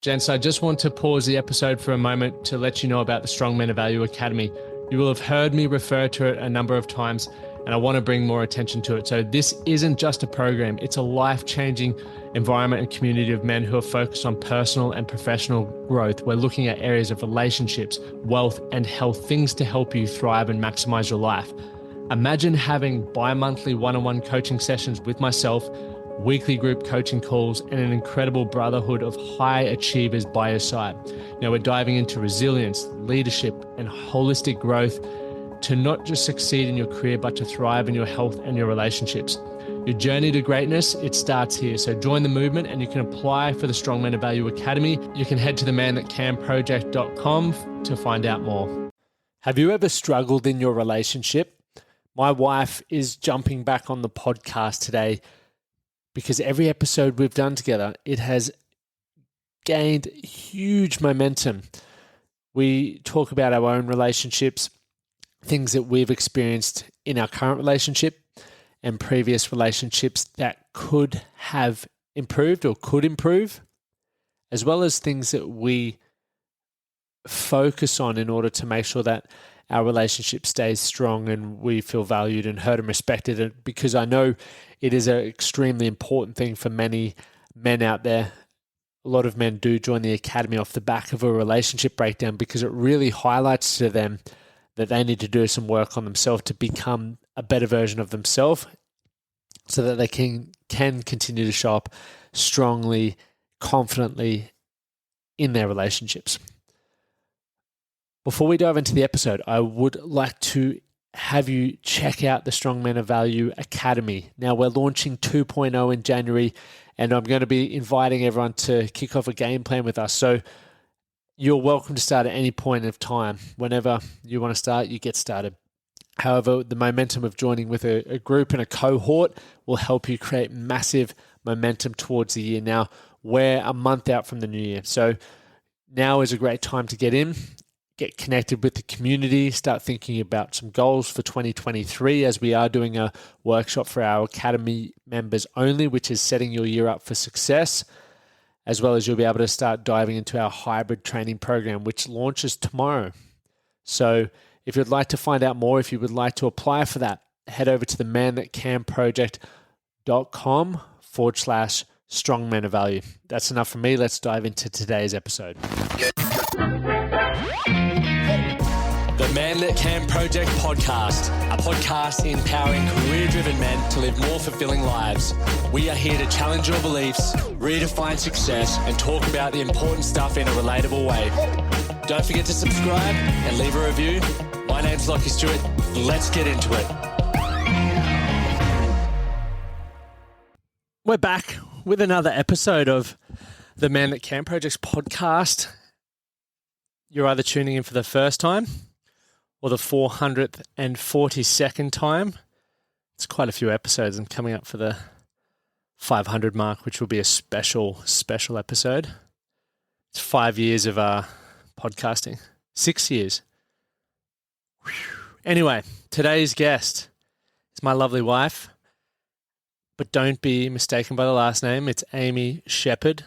Gents, I just want to pause the episode for a moment to let you know about the Strong Men of Value Academy. You will have heard me refer to it a number of times, and I want to bring more attention to it. So this isn't just a program, it's a life-changing environment and community of men who are focused on personal and professional growth. We're looking at areas of relationships, wealth, and health, things to help you thrive and maximize your life. Imagine having bi-monthly one-on-one coaching sessions with myself, weekly group coaching calls, and an incredible brotherhood of high achievers by your side. Now we're diving into resilience, leadership, and holistic growth to not just succeed in your career, but to thrive in your health and your relationships. Your journey to greatness, it starts here. So join the movement and you can apply for the Strong Men of Value Academy. You can head to themanthatcanproject.com to find out more. Have you ever struggled in your relationship? My wife is jumping back on the podcast today because every episode we've done together, it has gained huge momentum. We talk about our own relationships, things that we've experienced in our current relationship and previous relationships that could have improved or could improve, as well as things that we focus on in order to make sure that our relationship stays strong and we feel valued and heard and respected. Because I know it is an extremely important thing for many men out there. A lot of men do join the academy off the back of a relationship breakdown because it really highlights to them that they need to do some work on themselves to become a better version of themselves so that they can continue to show up strongly, confidently in their relationships. Before we dive into the episode, I would like to have you check out the Strong Men of Value Academy. Now, we're launching 2.0 in January, and I'm going to be inviting everyone to kick off a game plan with us. So you're welcome to start at any point of time. Whenever you want to start, you get started. However, the momentum of joining with a group and a cohort will help you create massive momentum towards the year. Now, we're a month out from the new year. So now is a great time to get in. Get connected with the community, start thinking about some goals for 2023 as we are doing a workshop for our Academy members only, which is setting your year up for success, as well as you'll be able to start diving into our hybrid training program, which launches tomorrow. So if you'd like to find out more, if you would like to apply for that, head over to themanthatcanproject.com/strong men of value. That's enough from me. Let's dive into today's episode. The Man That Can Project podcast, a podcast empowering career-driven men to live more fulfilling lives. We are here to challenge your beliefs, redefine success, and talk about the important stuff in a relatable way. Don't forget to subscribe and leave a review. My name's Lachlan Stuart. Let's get into it. We're back with another episode of the Man That Can Project's podcast. You're either tuning in for the first time or the 442nd time. It's quite a few episodes and coming up for the 500 mark, which will be a special episode. It's 5 years of podcasting. 6 years. Whew. Anyway, today's guest is my lovely wife, but don't be mistaken by the last name. It's Amy Sheppard.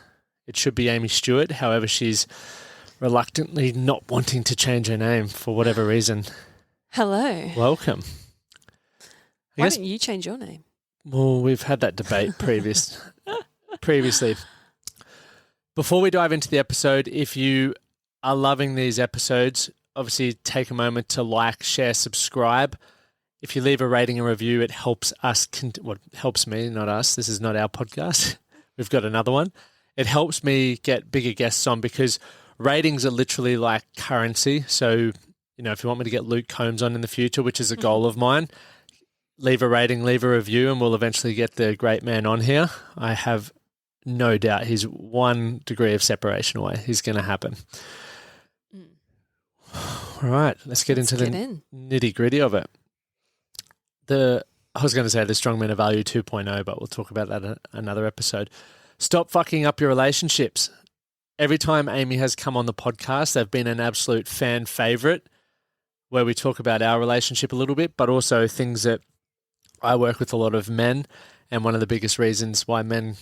It should be Amy Stuart. However, she's reluctantly not wanting to change her name for whatever reason. Hello. Welcome. Why don't you change your name? Well, we've had that debate previously. Before we dive into the episode, if you are loving these episodes, obviously take a moment to like, share, subscribe. If you leave a rating and review, it helps us, helps me, not us. This is not our podcast. We've got another one. It helps me get bigger guests on because ratings are literally like currency. So, if you want me to get Luke Combs on in the future, which is a goal of mine, leave a rating, leave a review, and we'll eventually get the great man on here. I have no doubt he's 1 degree of separation away. He's going to happen. All right, let's get into the nitty-gritty of it. I was going to say the Strong Men of Value 2.0, but we'll talk about that in another episode. Stop fucking up your relationships. Every time Amy has come on the podcast, they've been an absolute fan favorite where we talk about our relationship a little bit, but also things that I work with a lot of men. And one of the biggest reasons why men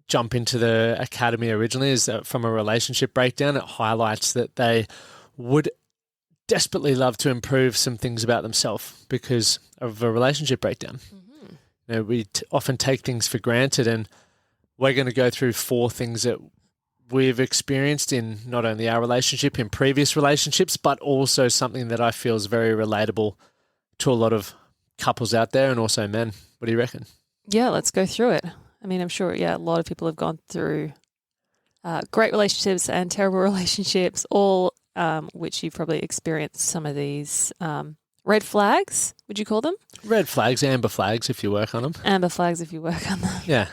jump into the academy originally is that from a relationship breakdown, it highlights that they would desperately love to improve some things about themselves because of a relationship breakdown. Mm-hmm. You know, we often take things for granted, and we're going to go through 4 things that we've experienced in not only our relationship, in previous relationships, but also something that I feel is very relatable to a lot of couples out there and also men. What do you reckon? Yeah, let's go through it. I mean, I'm sure, a lot of people have gone through great relationships and terrible relationships, all which you've probably experienced some of these red flags, would you call them? Red flags, amber flags if you work on them. Amber flags if you work on them. Yeah.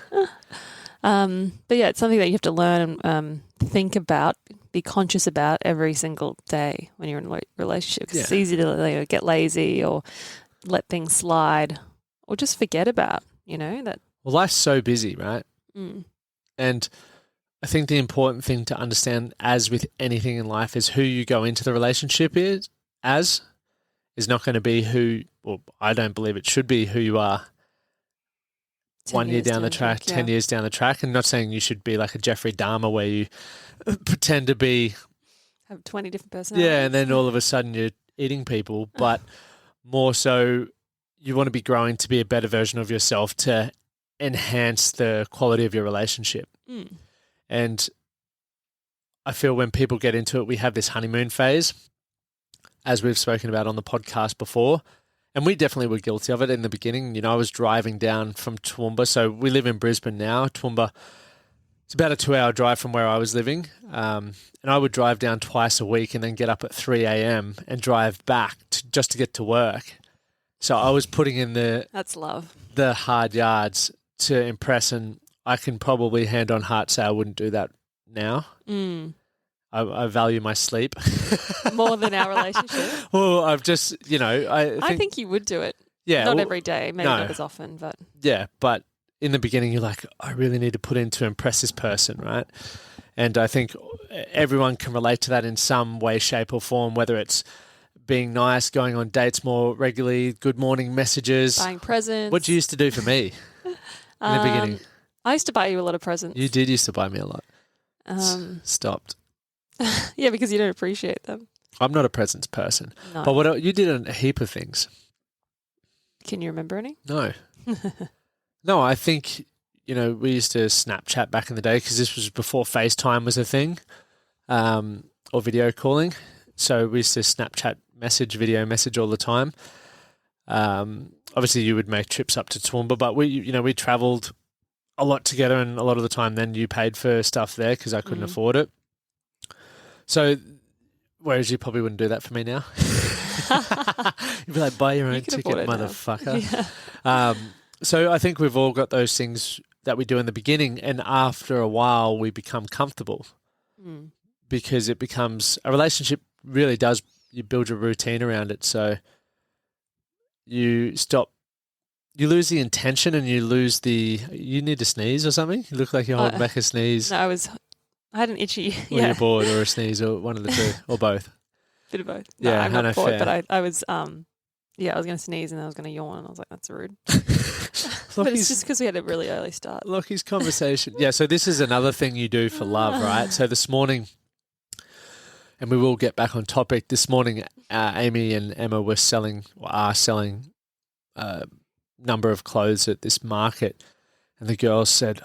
But yeah, it's something that you have to learn and think about, be conscious about every single day when you're in a relationship. 'Cause it's easy to get lazy or let things slide or just forget about, that. Well, life's so busy, right? Mm. And I think the important thing to understand, as with anything in life, is who you go into the relationship is not going to be who, or I don't believe it should be who you are 1 year down the track, 10 years down the track. And not saying you should be like a Jeffrey Dahmer where you pretend to be... Have 20 different personalities. Yeah, and then all of a sudden you're eating people. But more so, you want to be growing to be a better version of yourself to enhance the quality of your relationship. Mm. And I feel when people get into it, we have this honeymoon phase, as we've spoken about on the podcast before. And we definitely were guilty of it in the beginning. I was driving down from Toowoomba. So we live in Brisbane now. Toowoomba, it's about a 2-hour drive from where I was living. And I would drive down twice a week and then get up at 3 a.m. and drive back just to get to work. So I was putting in That's love. The hard yards to impress, and I can probably hand on heart say I wouldn't do that now. Mm. I value my sleep. More than our relationship? Well, I've just, I think you would do it. Yeah. Not every day, maybe not as often, but... Yeah, but in the beginning you're like, I really need to put in to impress this person, right? And I think everyone can relate to that in some way, shape or form, whether it's being nice, going on dates more regularly, good morning messages. Buying presents. What you used to do for me in the beginning? I used to buy you a lot of presents. You did used to buy me a lot. Stopped. Yeah, because you don't appreciate them. I'm not a presents person. No. But you did a heap of things. Can you remember any? No. No, I think, we used to Snapchat back in the day because this was before FaceTime was a thing, or video calling. So we used to Snapchat video message all the time. Obviously you would make trips up to Toowoomba, but we travelled a lot together, and a lot of the time then you paid for stuff there because I couldn't afford it. So, whereas you probably wouldn't do that for me now. You'd be like, buy your own ticket, motherfucker. Yeah. So I think we've all got those things that we do in the beginning, and after a while we become comfortable because it becomes a relationship. Really does, you build your routine around it, so you lose the intention and you lose you need to sneeze or something. You look like you're holding back a sneeze. No, I had an itchy. Or you're bored, or a sneeze, or one of the two, or both. Bit of both. No, yeah, I'm not bored, fair. but I was I was going to sneeze and then I was going to yawn, and I was like, that's rude. But it's just because we had a really early start. Lockie's conversation. Yeah, so this is another thing you do for love, right? So this morning, and we will get back on topic, this morning Amy and Emma are selling a number of clothes at this market, and the girls said,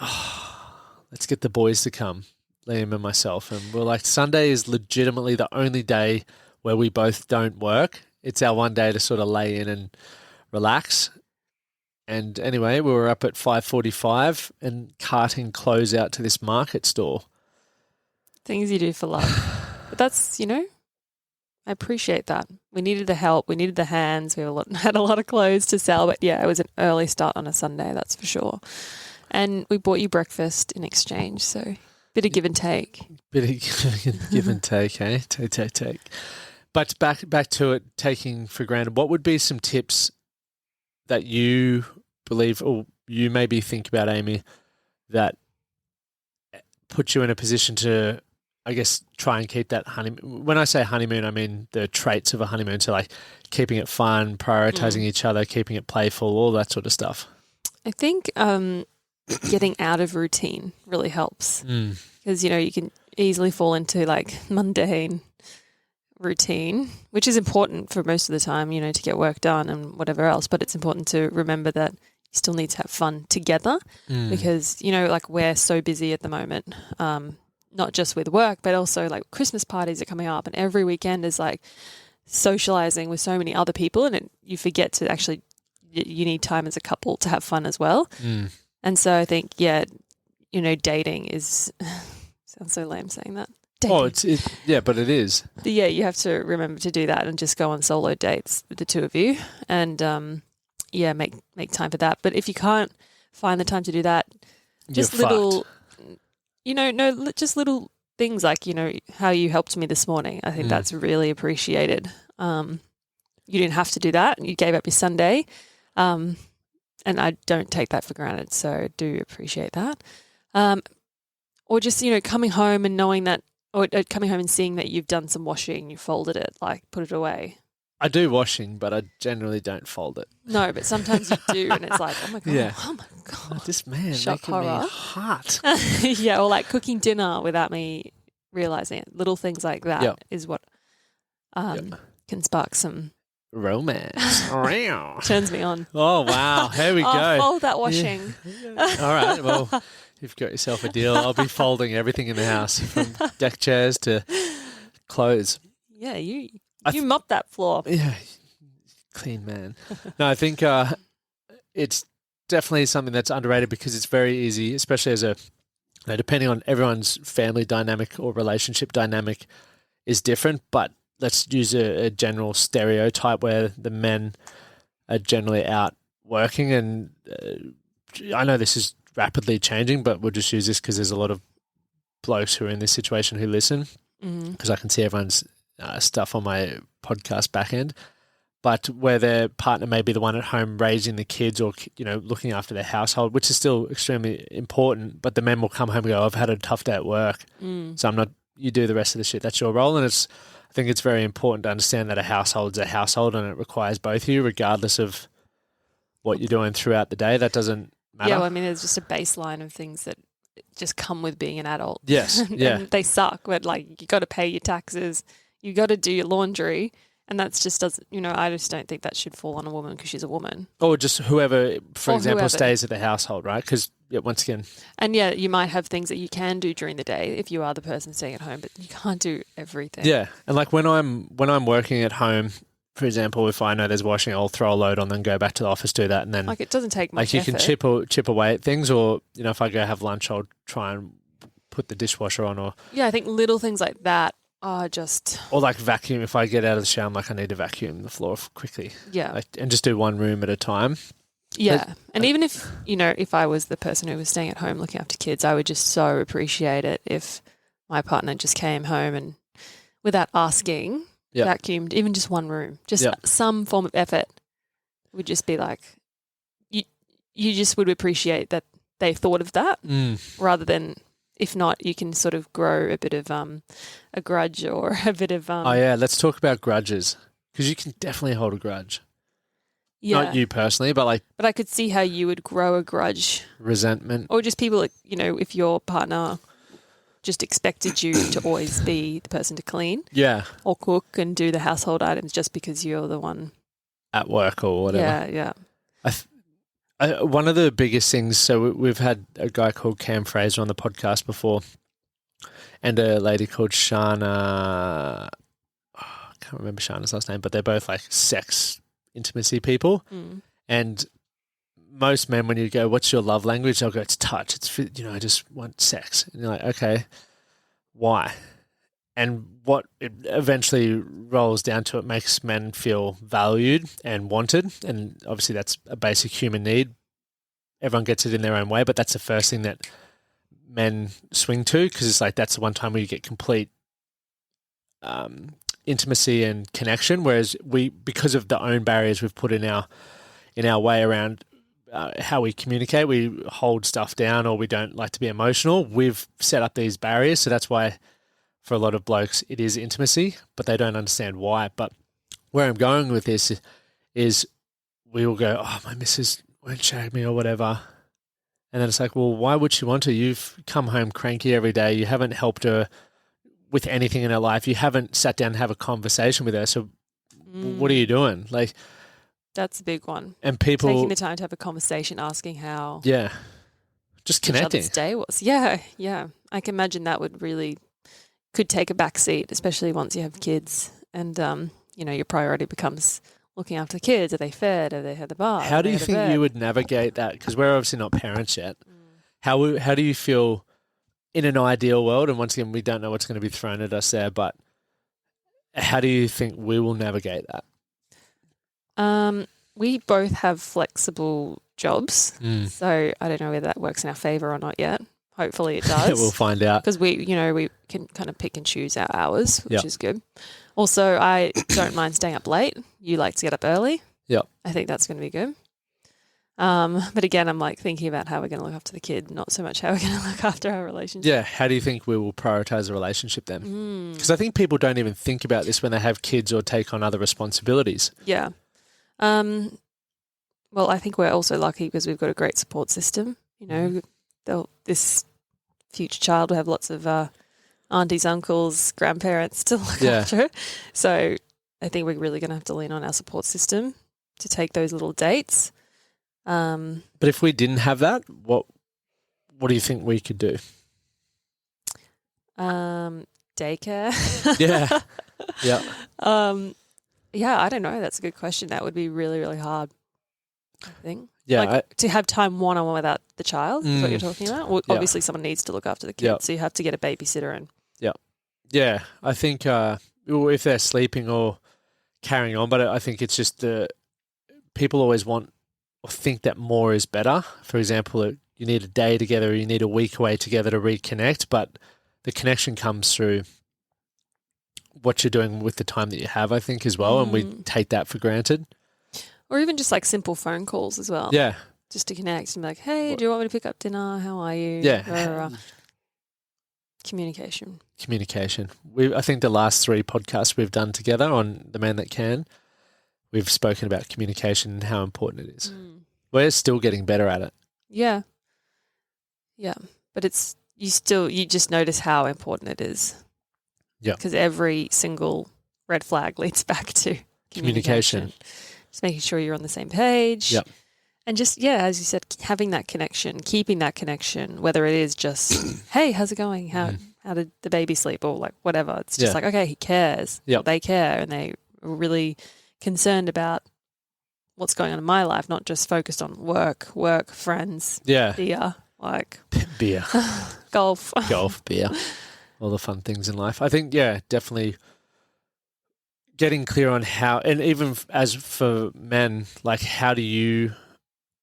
let's get the boys to come, Liam and myself. And we're like, Sunday is legitimately the only day where we both don't work. It's our one day to sort of lay in and relax. And anyway, we were up at 5:45 and carting clothes out to this market store. Things you do for love. But that's, I appreciate that. We needed the help. We needed the hands. We had a lot of clothes to sell. But yeah, it was an early start on a Sunday, that's for sure. And we bought you breakfast in exchange. So bit of give and take. Bit of give and take, eh? Take. But back to it, taking for granted. What would be some tips that you believe, or you maybe think about, Amy, that put you in a position to, I guess, try and keep that honeymoon? When I say honeymoon, I mean the traits of a honeymoon. So like keeping it fun, prioritizing each other, keeping it playful, all that sort of stuff. I think getting out of routine really helps because, you can easily fall into like mundane routine, which is important for most of the time, to get work done and whatever else. But it's important to remember that you still need to have fun together because, like we're so busy at the moment, not just with work, but also like Christmas parties are coming up and every weekend is like socializing with so many other people and you forget to actually, you need time as a couple to have fun as well. And so I think, dating is, sounds so lame saying that. Dating. Oh, but it is. But yeah, you have to remember to do that and just go on solo dates with the two of you and, make time for that. But if you can't find the time to do that, just You're little, fucked. just little things like, how you helped me this morning. I think that's really appreciated. You didn't have to do that. You gave up your Sunday. And I don't take that for granted. So I do appreciate that. Or just, coming home and knowing that, or coming home and seeing that you've done some washing, you folded it, like put it away. I do washing, but I generally don't fold it. No, but sometimes you do, and it's like, oh my God, Yeah. oh my God. This man Shock making horror. me hot. Yeah, or like cooking dinner without me realizing it. Little things like that is what can spark some romance. turns me on. Oh, wow. Here we go. Fold that washing. Yeah. All right. Well, you've got yourself a deal. I'll be folding everything in the house from deck chairs to clothes. Yeah, you mop that floor. Yeah. Clean man. No, I think it's definitely something that's underrated because it's very easy, especially as depending on everyone's family dynamic or relationship dynamic is different, but let's use a general stereotype where the men are generally out working and I know this is rapidly changing, but we'll just use this because there's a lot of blokes who are in this situation who listen because I can see everyone's stuff on my podcast back end, but where their partner may be the one at home raising the kids or, looking after their household, which is still extremely important, but the men will come home and go, I've had a tough day at work, so I'm not, you do the rest of the shit. That's your role. And I think it's very important to understand that a household's a household and it requires both of you, regardless of what you're doing throughout the day. That doesn't matter. Yeah, well, I mean, there's just a baseline of things that just come with being an adult. Yes, yeah. And they suck, but like you got to pay your taxes, you got to do your laundry, and that's just doesn't, I just don't think that should fall on a woman because she's a woman. Or just whoever, for example, stays at the household, right? Because once again. And yeah, you might have things that you can do during the day if you are the person staying at home, but you can't do everything. Yeah. And like when I'm working at home, for example, if I know there's washing, I'll throw a load on, then go back to the office, do that, and then like it doesn't take much you effort. can chip away at things, or if I go have lunch, I'll try and put the dishwasher on, or I think little things like that are just or like vacuum. If I get out of the shower, I'm like I need to vacuum the floor quickly, and just do one room at a time. Yeah, and even if if I was the person who was staying at home looking after kids, I would just so appreciate it if my partner just came home and without asking. Vacuumed even just one room, just some form of effort would just be like you just would appreciate that they thought of that rather than if not you can sort of grow a bit of a grudge or a bit of let's talk about grudges because you can definitely hold a grudge. Not you personally, but I could see how you would grow a grudge, resentment, or just people if your partner just expected you to always be the person to clean or cook and do the household items just because you're the one at work or whatever. Yeah. One of the biggest things, so we've had a guy called Cam Fraser on the podcast before and a lady called Shana, I can't remember Shana's last name, but they're both like sex intimacy people. And most men, when you go, what's your love language? They'll go, it's touch. It's, I just want sex. And you're like, okay, why? And what it eventually rolls down to, it makes men feel valued and wanted. And obviously that's a basic human need. Everyone gets it in their own way, but that's the first thing that men swing to because it's like that's the one time where you get complete intimacy and connection. Whereas because of the own barriers we've put in our way around how we communicate, we hold stuff down or we don't like to be emotional. We've set up these barriers. So that's why for a lot of blokes it is intimacy, but they don't understand why. But where I'm going with this is we will go, oh, my missus won't shag me or whatever. And then it's like, well, why would she want to? You've come home cranky every day. You haven't helped her with anything in her life. You haven't sat down and have a conversation with her. So what are you doing? Like, that's a big one. and people taking the time to have a conversation, asking how just each connecting. other's day was. Yeah. I can imagine that could take a back seat, especially once you have kids and your priority becomes looking after the kids. Are they fed? Have they had the bath? How do you think you would navigate that? Because we're obviously not parents yet. How do you feel in an ideal world? And once again, we don't know what's going to be thrown at us there, but how do you think we will navigate that? We both have flexible jobs, so I don't know whether that works in our favour or not yet. Hopefully it does. We'll find out. Because we can kind of pick and choose our hours, which is good. Also, I don't mind staying up late. You like to get up early. Yeah. I think that's going to be good. But again, I'm like thinking about how we're going to look after the kid, not so much how we're going to look after our relationship. Yeah. How do you think we will prioritise a relationship then? Because I think people don't even think about this when they have kids or take on other responsibilities. Yeah. Well, I think we're also lucky because we've got a great support system. This future child will have lots of aunties, uncles, grandparents to look after. So I think we're really going to have to lean on our support system to take those little dates. But if we didn't have that, what do you think we could do? Daycare. Yeah. Yeah, I don't know. That's a good question. That would be really, really hard, I think. Yeah. To have time one-on-one without the child is what you're talking about. Well, obviously, someone needs to look after the kids, so you have to get a babysitter in. Yeah. I think if they're sleeping or carrying on, but I think it's just people always want or think that more is better. For example, you need a day together or you need a week away together to reconnect, but the connection comes through what you're doing with the time that you have, I think, as well, and we take that for granted. Or even just like simple phone calls as well. Yeah. Just to connect and be like, hey, do you want me to pick up dinner? How are you? Yeah. Communication. I think the last 3 podcasts we've done together on The Man That Can, we've spoken about communication and how important it is. We're still getting better at it. Yeah. But you just notice how important it is. Yeah. Because every single red flag leads back to communication. Just making sure you're on the same page. Yeah. And just, as you said, having that connection, keeping that connection, whether it is just, hey, how's it going? How did the baby sleep? Or like whatever. It's just like, okay, he cares. Yeah. They care and they are really concerned about what's going on in my life, not just focused on work, friends, beer, beer, golf, beer, all the fun things in life. I think, definitely getting clear on how, and even as for men, like how do you,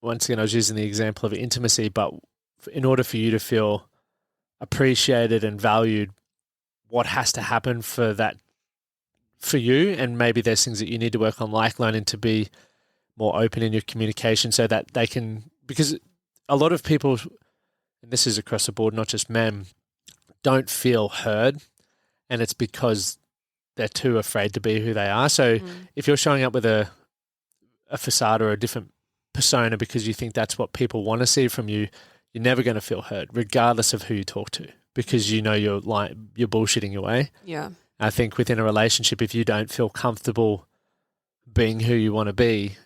once again, I was using the example of intimacy, but in order for you to feel appreciated and valued, what has to happen for that for you? And maybe there's things that you need to work on, like learning to be more open in your communication so that they can, because a lot of people, and this is across the board, not just men, don't feel heard, and it's because they're too afraid to be who they are. So if you're showing up with a facade or a different persona because you think that's what people want to see from you, you're never going to feel heard, regardless of who you talk to, because you know you're bullshitting your way. Yeah. I think within a relationship, if you don't feel comfortable being who you want to be,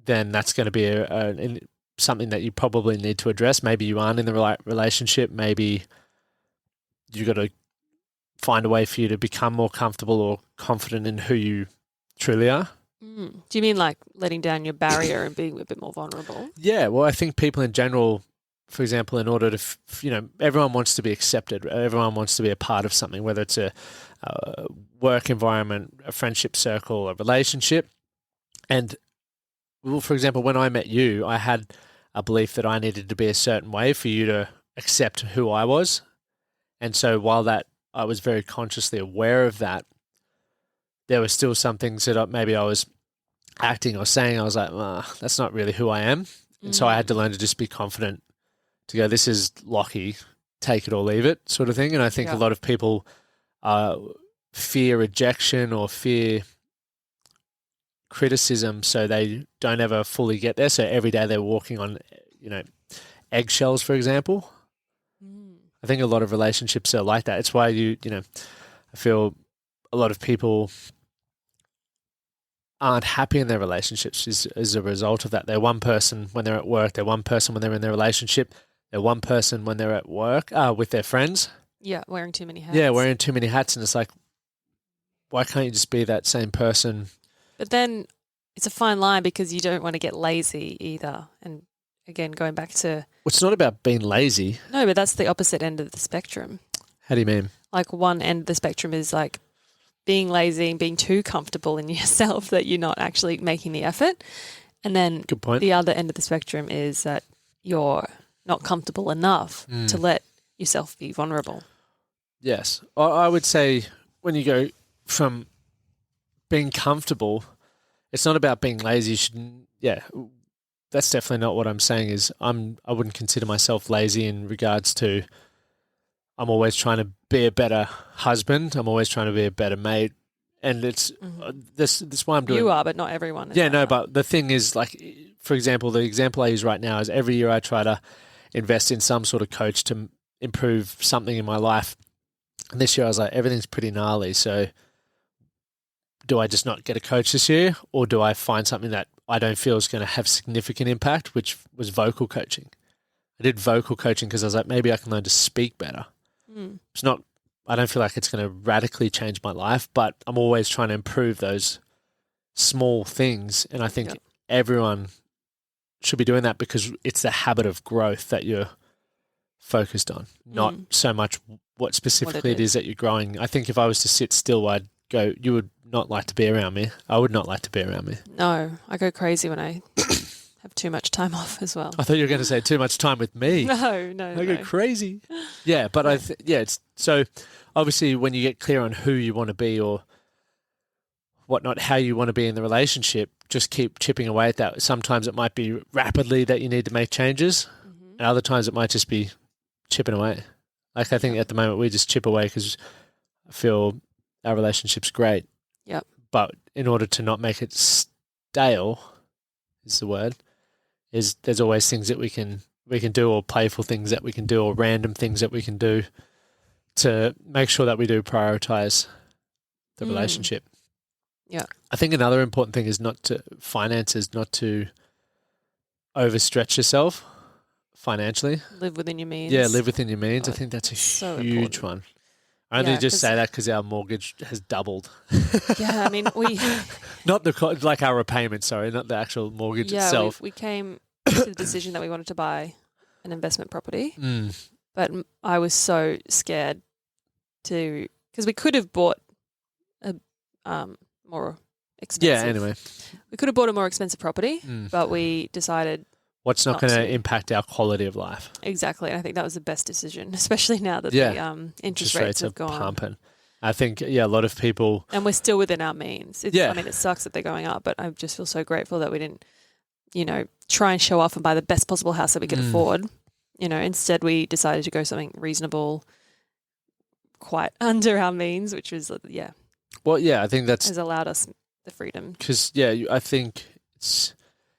then that's going to be something that you probably need to address. Maybe you aren't in the right relationship. Maybe you got to find a way for you to become more comfortable or confident in who you truly are. Do you mean like letting down your barrier and being a bit more vulnerable? Yeah, well, I think people in general, for example, in order to, everyone wants to be accepted. Everyone wants to be a part of something, whether it's a work environment, a friendship circle, a relationship. And, well, for example, when I met you, I had a belief that I needed to be a certain way for you to accept who I was. And so while I was very consciously aware of that, there were still some things that maybe I was acting or saying. I was like, that's not really who I am. And so I had to learn to just be confident to go, this is Lockie, take it or leave it sort of thing. And I think a lot of people fear rejection or fear criticism, so they don't ever fully get there. So every day they're walking on, eggshells, for example. I think a lot of relationships are like that. It's why I feel a lot of people aren't happy in their relationships as a result of that. They're one person when they're at work. They're one person when they're in their relationship. They're one person when they're at work with their friends. Yeah, wearing too many hats. Yeah, wearing too many hats. And it's like, why can't you just be that same person? But then it's a fine line because you don't want to get lazy either. And again, going back to... Well, it's not about being lazy. No, but that's the opposite end of the spectrum. How do you mean? Like one end of the spectrum is like being lazy and being too comfortable in yourself that you're not actually making the effort. And then Good point. The other end of the spectrum is that you're not comfortable enough to let yourself be vulnerable. Yes. I would say when you go from being comfortable, it's not about being lazy. That's definitely not what I'm saying is I wouldn't consider myself lazy in regards to I'm always trying to be a better husband. I'm always trying to be a better mate. And it's this why I'm doing. You are, but not everyone. But the thing is, like, for example, the example I use right now is every year I try to invest in some sort of coach to improve something in my life. And this year I was like, everything's pretty gnarly. So do I just not get a coach this year, or do I find something that I don't feel is going to have significant impact, which was vocal coaching? I did vocal coaching because I was like, maybe I can learn to speak better. It's not, I don't feel like it's going to radically change my life, but I'm always trying to improve those small things. And I think everyone should be doing that because it's the habit of growth that you're focused on, not so much what specifically it is that you're growing. I think if I was to sit still, I'd go, you would not like to be around me. I would not like to be around me. No, I go crazy when I have too much time off as well. I thought you were going to say too much time with me. No. I go crazy. Yeah, but it's so obviously when you get clear on who you want to be or whatnot, how you want to be in the relationship, just keep chipping away at that. Sometimes it might be rapidly that you need to make changes, and other times it might just be chipping away. Like I think at the moment we just chip away because I feel our relationship's great. Yep. But in order to not make it stale, is the word, is there's always things that we can do, or playful things that we can do, or random things that we can do to make sure that we do prioritize the relationship. Yeah. I think another important thing is not to overstretch yourself financially. Live within your means. Yeah, live within your means. I think that's a huge one. I only just say that because our mortgage has doubled. Yeah, I mean, not like our repayment, sorry, not the actual mortgage itself. We came to the decision that we wanted to buy an investment property, but I was so scared because we could have bought a more expensive. Yeah, anyway. We could have bought a more expensive property, but we decided what's not going to impact our quality of life. Exactly. And I think that was the best decision, especially now that the interest rates have gone pumping. I think, a lot of people... And we're still within our means. I mean, it sucks that they're going up, but I just feel so grateful that we didn't, try and show off and buy the best possible house that we could afford. Instead we decided to go something reasonable, quite under our means, which was, Well, I think that's... has allowed us the freedom. Because, I think it's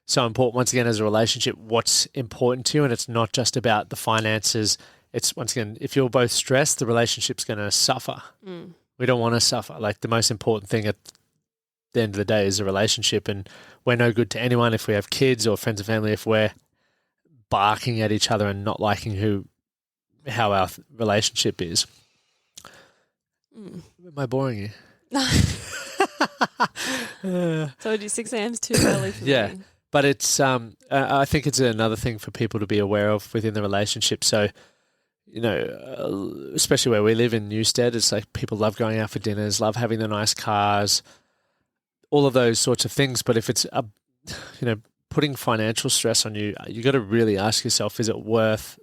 so important, once again, as a relationship, what's important to you, and it's not just about the finances. It's, once again, if you're both stressed, the relationship's going to suffer. We don't want to suffer. Like, the most important thing at the end of the day is a relationship, and we're no good to anyone if we have kids or friends and family if we're barking at each other and not liking how our relationship is. Am I boring you? Told you 6 a.m. is too early for me. But it's I think it's another thing for people to be aware of within the relationship. So, especially where we live in Newstead, it's like people love going out for dinners, love having the nice cars, all of those sorts of things. But if it's putting financial stress on you, you got to really ask yourself, is it worth?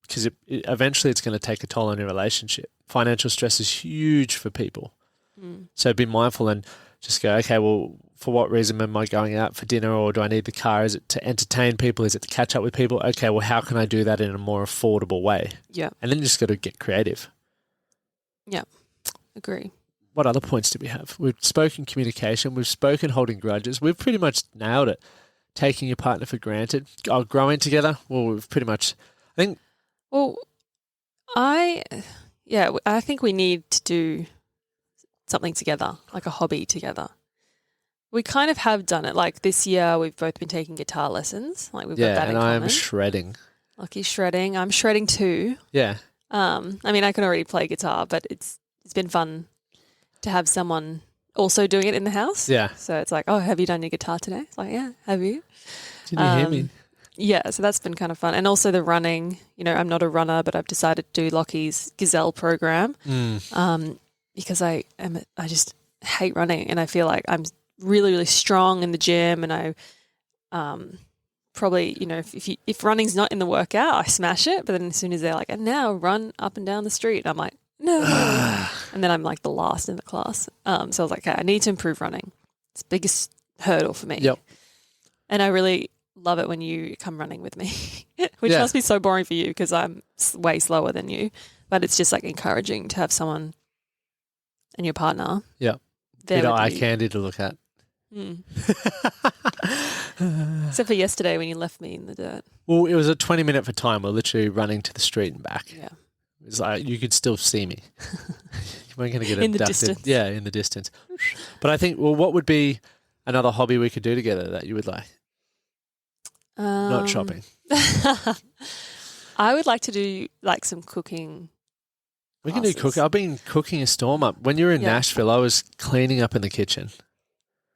Because eventually it's going to take a toll on your relationship. Financial stress is huge for people. So be mindful and just go, okay, well, for what reason am I going out for dinner, or do I need the car? Is it to entertain people? Is it to catch up with people? Okay, well, how can I do that in a more affordable way? Yeah. And then you just got to get creative. Yeah, agree. What other points do we have? We've spoken communication. We've spoken holding grudges. We've pretty much nailed it. taking your partner for granted? Growing together? Well, we've pretty much, I think. Well, I think we need to do something together, like a hobby together. We kind of have done it. Like this year, we've both been taking guitar lessons. Like we've got that in and common. I'm shredding. Lucky's shredding. I'm shredding too. Yeah. I mean, I can already play guitar, but it's been fun to have someone also doing it in the house. Yeah. So it's like, oh, have you done your guitar today? It's like, yeah, have you? Did you hear me? Yeah, so that's been kind of fun. And also the running. I'm not a runner, but I've decided to do Lockie's Gazelle program because I just hate running, and I feel like I'm really, really strong in the gym, and I probably, if running's not in the workout, I smash it. But then as soon as they're like, and now run up and down the street, I'm like, no. And then I'm like the last in the class. So I was like, okay, I need to improve running. It's the biggest hurdle for me. Yep. And I really love it when you come running with me, which must be so boring for you because I'm way slower than you. But it's just like encouraging to have someone and your partner. Yeah. Bit of eye candy to look at. Except for yesterday when you left me in the dirt. Well, it was a 20-minute for time. We're literally running to the street and back. Yeah. It was like you could still see me. You weren't going to get in abducted. the distance. Yeah, in the distance. But I think, what would be another hobby we could do together that you would like? Not shopping. I would like to do like some cooking. We can do cooking. I've been cooking a storm up. When you were in Nashville, I was cleaning up in the kitchen.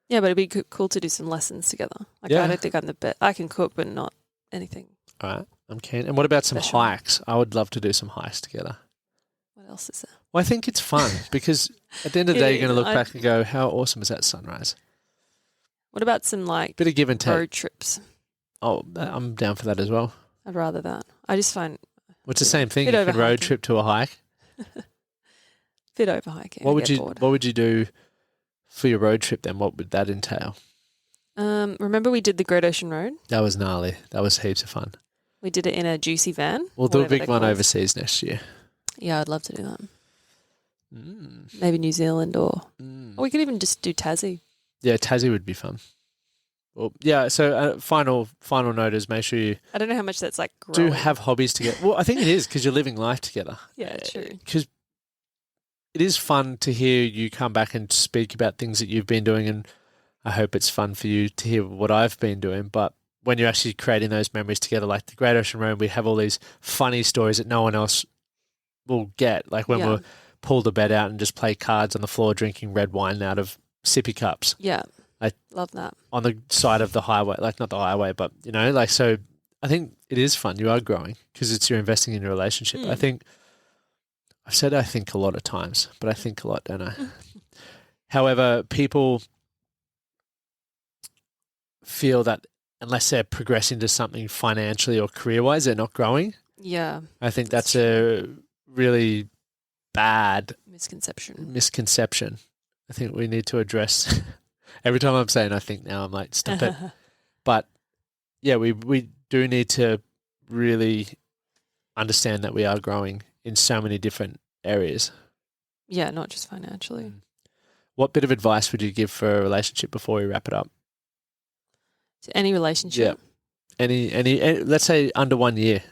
Yeah, but it'd be cool to do some lessons together. Like I don't think I'm the best. I can cook, but not anything. All right, I'm keen. And what about some hikes? I would love to do some hikes together. What else is there? Well, I think it's fun because at the end of the day, you're going to look back and go, how awesome is that sunrise? What about some like bit of give and take road trips? Oh, I'm down for that as well. I'd rather that. I just find... Well, it's the same thing. You can road trip to a hike. Bit over hiking. What would you do for your road trip then? What would that entail? Remember we did the Great Ocean Road? That was gnarly. That was heaps of fun. We did it in a juicy van. We'll do a big one overseas next year. Yeah, I'd love to do that. Maybe New Zealand or we could even just do Tassie. Yeah, Tassie would be fun. Well, yeah, so final note is make sure you... I don't know how much that's like growing. Do have hobbies together. Well, I think it is because you're living life together. Yeah, true. Because it is fun to hear you come back and speak about things that you've been doing, and I hope it's fun for you to hear what I've been doing. But when you're actually creating those memories together, like the Great Ocean Road, we have all these funny stories that no one else will get. Like when we'll pull the bed out and just play cards on the floor drinking red wine out of sippy cups. Yeah. I love that. On the side of the highway, like not the highway, but so I think it is fun. You are growing because you're investing in your relationship. I think I've said I think a lot of times, but I think a lot, don't I? However, people feel that unless they're progressing to something financially or career-wise, they're not growing. Yeah. I think that's a really bad misconception. I think we need to address... Every time I'm saying I think now, I'm like, stop it. But, yeah, we do need to really understand that we are growing in so many different areas. Yeah, not just financially. What bit of advice would you give for a relationship before we wrap it up? To any relationship? Yeah. Any let's say under 1 year.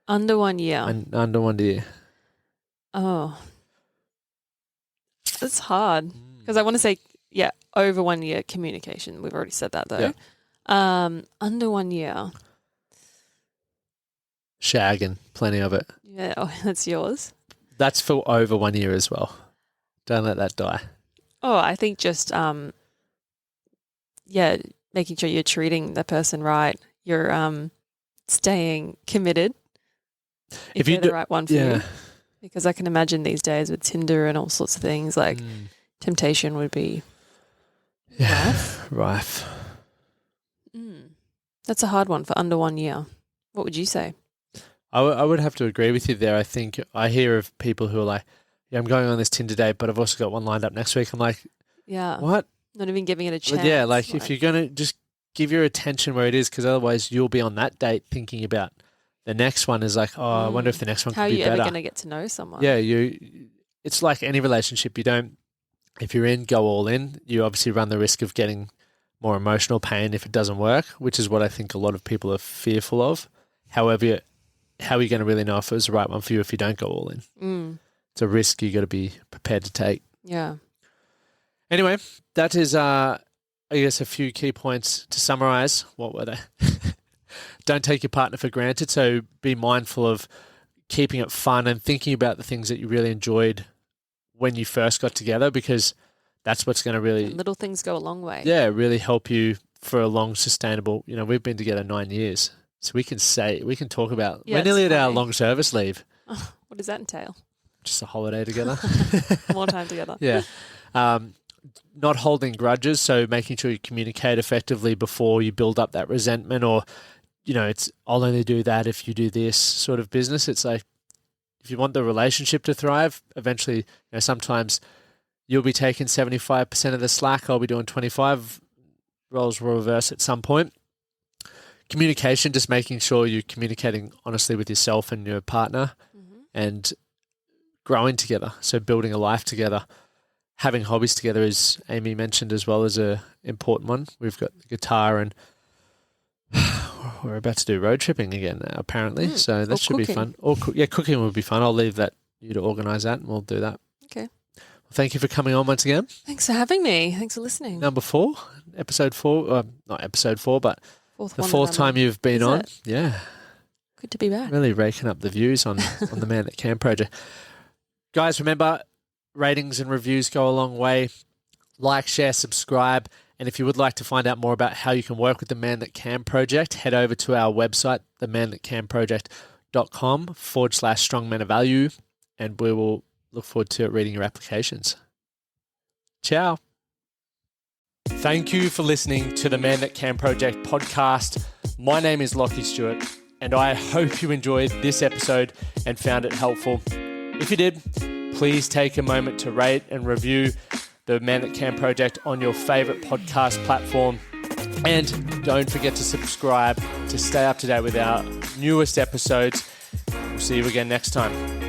Under 1 year? Under 1 year. Oh. It's hard because I want to say... Yeah, over 1 year communication. We've already said that though. Yeah. Under 1 year. Shagging, plenty of it. Yeah, that's yours. That's for over 1 year as well. Don't let that die. Oh, I think just making sure you're treating the person right. You're staying committed. If you're the right one for you. Because I can imagine these days with Tinder and all sorts of things, like temptation would be rife. That's a hard one for under 1 year. What would you say? I would have to agree with you there. I think I hear of people who are like, yeah, I'm going on this Tinder date, but I've also got one lined up next week. I'm like, yeah, what? Not even giving it a chance. But yeah, like if you're going to just give your attention where it is, because otherwise you'll be on that date thinking about the next one is like, I wonder if the next one could be better. How are you ever going to get to know someone? Yeah, it's like any relationship. You don't, if you're in, go all in. You obviously run the risk of getting more emotional pain if it doesn't work, which is what I think a lot of people are fearful of. However, how are you going to really know if it was the right one for you if you don't go all in? It's a risk you got to be prepared to take. Yeah. Anyway, that is, I guess, a few key points to summarize. What were they? Don't take your partner for granted. So be mindful of keeping it fun and thinking about the things that you really enjoyed when you first got together, because that's what's going to really... And little things go a long way. Yeah, really help you for a long, sustainable... We've been together 9 years. So we can talk about... we're nearly at our long service leave. Oh, what does that entail? Just a holiday together. More time together. Yeah. Not holding grudges, so making sure you communicate effectively before you build up that resentment, or, it's I'll only do that if you do this sort of business. It's like, if you want the relationship to thrive, eventually, sometimes you'll be taking 75% of the slack, I'll be doing 25, roles will reverse at some point. Communication, just making sure you're communicating honestly with yourself and your partner, and growing together, so building a life together. Having hobbies together, as Amy mentioned, as well, as a important one. We've got the guitar, and we're about to do road tripping again now, apparently. So that should be fun. Cooking would be fun. I'll leave that you to organise that, and we'll do that. Okay. Well, thank you for coming on once again. Thanks for having me. Thanks for listening. Number 4, episode 4, not episode 4, but the fourth time you've been on. Yeah. Good to be back. Really raking up the views on the Man That Can project. Guys, remember, ratings and reviews go a long way. Like, share, subscribe. And if you would like to find out more about how you can work with the Man That Can project, head over to our website, themanthatcanproject.com/strong men of value, and we will look forward to reading your applications. Ciao. Thank you for listening to the Man That Can Project podcast. My name is Lachlan Stuart, and I hope you enjoyed this episode and found it helpful. If you did, please take a moment to rate and review the Man That Can Project on your favourite podcast platform. And don't forget to subscribe to stay up to date with our newest episodes. We'll see you again next time.